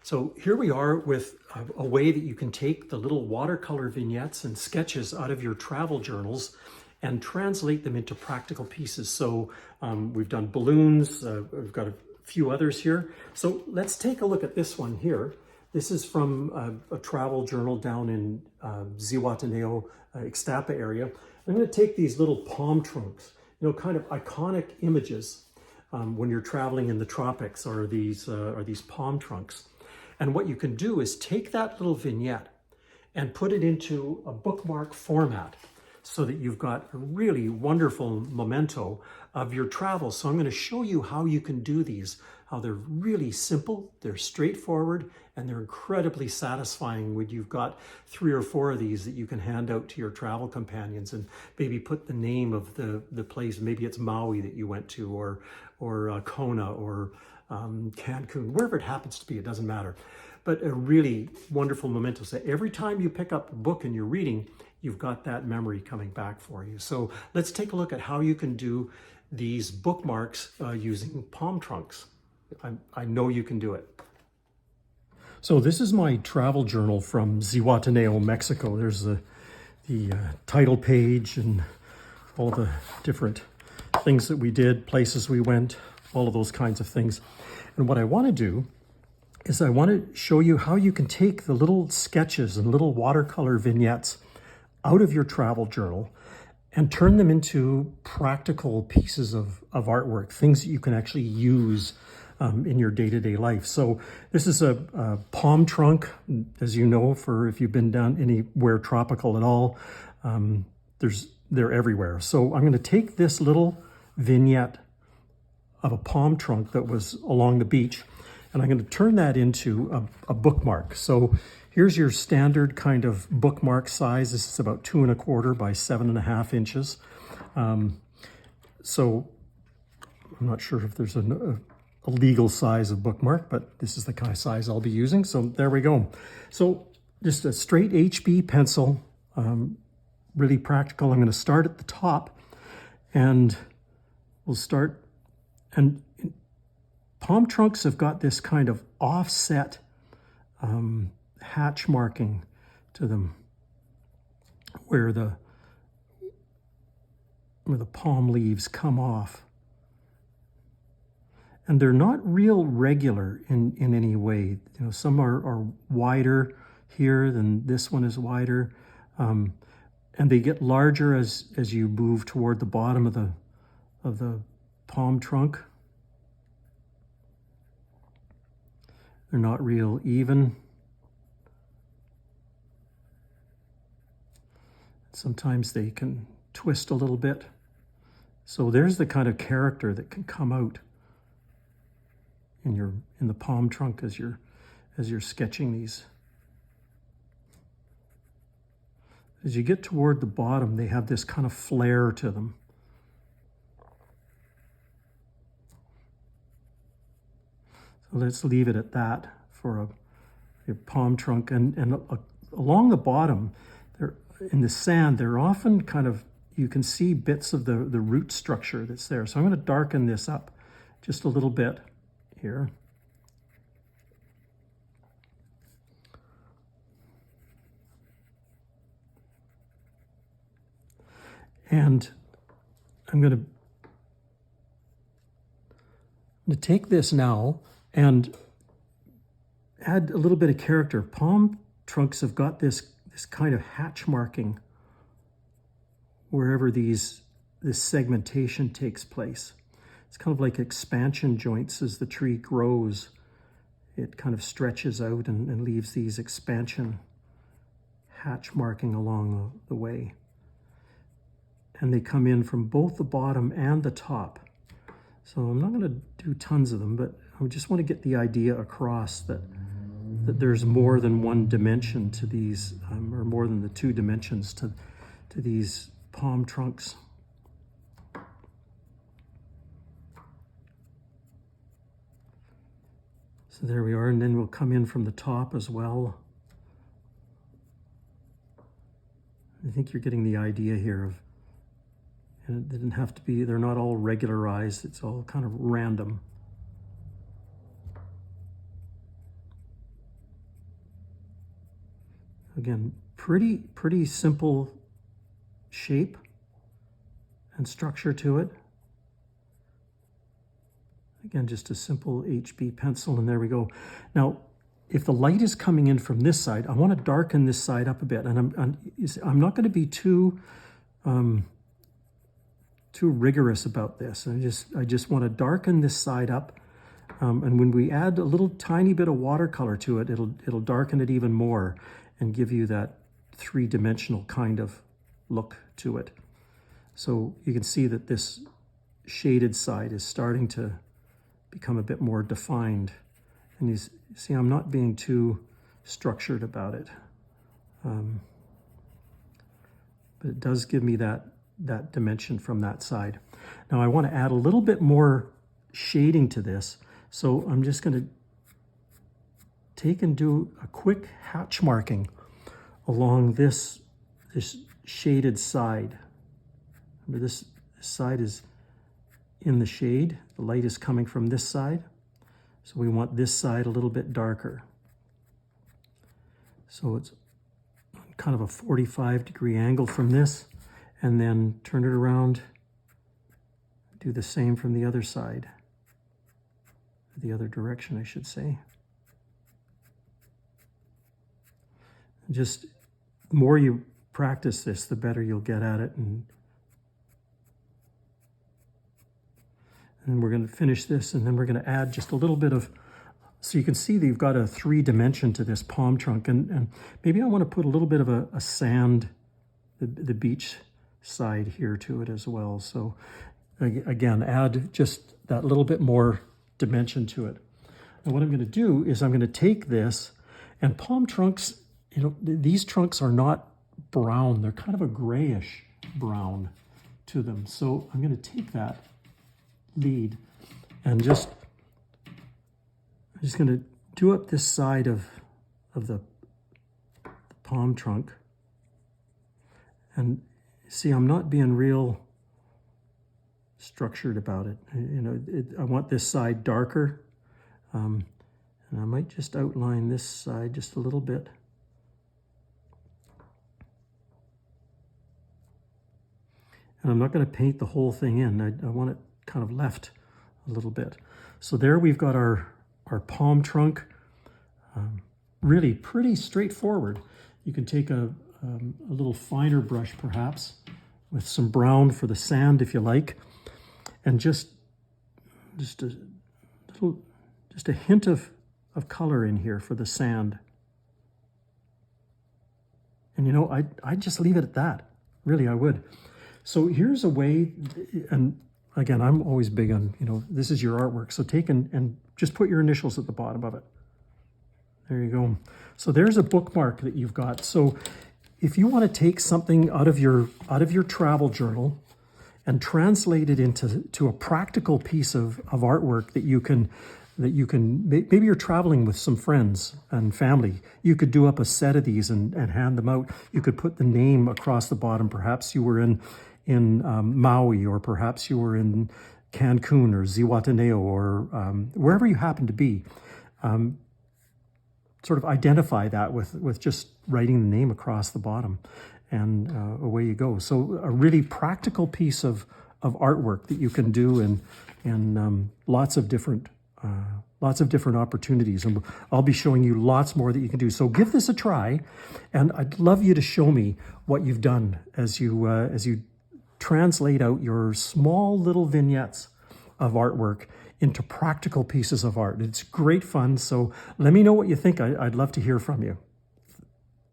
So here we are with a way that you can take the little watercolor vignettes and sketches out of your travel journals and translate them into practical pieces. So we've done balloons, we've got a few others here. So let's take a look at this one here. This is from a travel journal down in Zihuatanejo, Ixtapa area. I'm going to take these little palm trunks, kind of iconic images when you're traveling in the tropics, are these palm trunks. And what you can do is take that little vignette and put it into a bookmark format so that you've got a really wonderful memento of your travels. So I'm going to show you how you can do these, how they're really simple, they're straightforward, and they're incredibly satisfying when you've got 3 or 4 of these that you can hand out to your travel companions and maybe put the name of the place. Maybe it's Maui that you went to, or Kona, or Cancun, wherever it happens to be, it doesn't matter. But a really wonderful memento. So every time you pick up a book and you're reading, you've got that memory coming back for you. So let's take a look at how you can do these bookmarks using palm trunks. I know you can do it. So this is my travel journal from Zihuatanejo, Mexico. There's the title page and all the different things that we did, places we went, all of those kinds of things. And what I want to do is I want to show you how you can take the little sketches and little watercolor vignettes out of your travel journal and turn them into practical pieces of artwork, things that you can actually use in your day-to-day life. So this is a palm trunk, as you know, for if you've been down anywhere tropical at all, they're everywhere. So I'm going to take this little vignette of a palm trunk that was along the beach, and I'm going to turn that into a bookmark. So here's your standard kind of bookmark size. This is about 2 1/4 by 7.5 inches. So I'm not sure if there's a legal size of bookmark, but this is the kind of size I'll be using. So there we go. So just a straight HB pencil, really practical. I'm going to start at the top, and we'll start. And palm trunks have got this kind of offset hatch marking to them, where the palm leaves come off. And they're not real regular in any way. Some are wider here than this one is wider. And they get larger as you move toward the bottom of the palm trunk. They're not real even. Sometimes they can twist a little bit. So there's the kind of character that can come out in the palm trunk as you're sketching these. As you get toward the bottom, they have this kind of flare to them. So let's leave it at that for a palm trunk. And along the bottom, in the sand, they're often kind of, you can see bits of the root structure that's there. So I'm going to darken this up just a little bit here. And I'm going to take this now and add a little bit of character. Palm trunks have got this kind of hatch marking wherever this segmentation takes place. It's kind of like expansion joints. As the tree grows, it kind of stretches out and leaves these expansion hatch marking along the way. And they come in from both the bottom and the top. So I'm not going to do tons of them, but I just want to get the idea across that there's more than one dimension to these, or more than the 2 dimensions to these palm trunks. So there we are, and then we'll come in from the top as well. I think you're getting the idea here of, and it didn't have to be, they're not all regularized, it's all kind of random. Again, pretty simple shape and structure to it. Again, just a simple HB pencil, and there we go. Now, if the light is coming in from this side, I want to darken this side up a bit, and I'm not going to be too rigorous about this. I just want to darken this side up, and when we add a little tiny bit of watercolor to it, it'll darken it even more and give you that three-dimensional kind of look to it. So you can see that this shaded side is starting to become a bit more defined. And you see, I'm not being too structured about it. But it does give me that dimension from that side. Now I want to add a little bit more shading to this. So I'm just going to take and do a quick hatch marking along this shaded side. Remember, this side is in the shade. The light is coming from this side. So we want this side a little bit darker. So it's kind of a 45-degree angle from this, and then turn it around, do the same from the other side, the other direction, I should say. Just the more you practice this, the better you'll get at it. And we're going to finish this, and then we're going to add just a little bit of, so you can see that you've got a 3-dimension to this palm trunk, and maybe I want to put a little bit of a sand, the beach side here to it as well. So again, add just that little bit more dimension to it. And what I'm going to do is I'm going to take this, and palm trunks, you know, these trunks are not brown. They're kind of a grayish brown to them. So I'm going to take that lead and I'm just going to do up this side of the palm trunk, and see, I'm not being real structured about it. You know, I want this side darker, and I might just outline this side just a little bit. And I'm not going to paint the whole thing in. I want it kind of left a little bit. So there we've got our palm trunk. Really pretty straightforward. You can take a little finer brush perhaps with some brown for the sand if you like, and just a hint of color in here for the sand. And you know, I'd just leave it at that. Really, I would. So here's a way, and again, I'm always big on, you know, this is your artwork. So take and just put your initials at the bottom of it. There you go. So there's a bookmark that you've got. So if you want to take something out of your travel journal and translate it into a practical piece of artwork that you can, maybe you're traveling with some friends and family. You could do up a set of these and hand them out. You could put the name across the bottom. Perhaps you were in Maui, or perhaps you were in Cancun or Zihuatanejo, or wherever you happen to be. Sort of identify that with just writing the name across the bottom, and away you go. So a really practical piece of artwork that you can do in lots of different opportunities, and I'll be showing you lots more that you can do. So give this a try, and I'd love you to show me what you've done as you translate out your small little vignettes of artwork into practical pieces of art. It's great fun. So let me know what you think. I'd love to hear from you.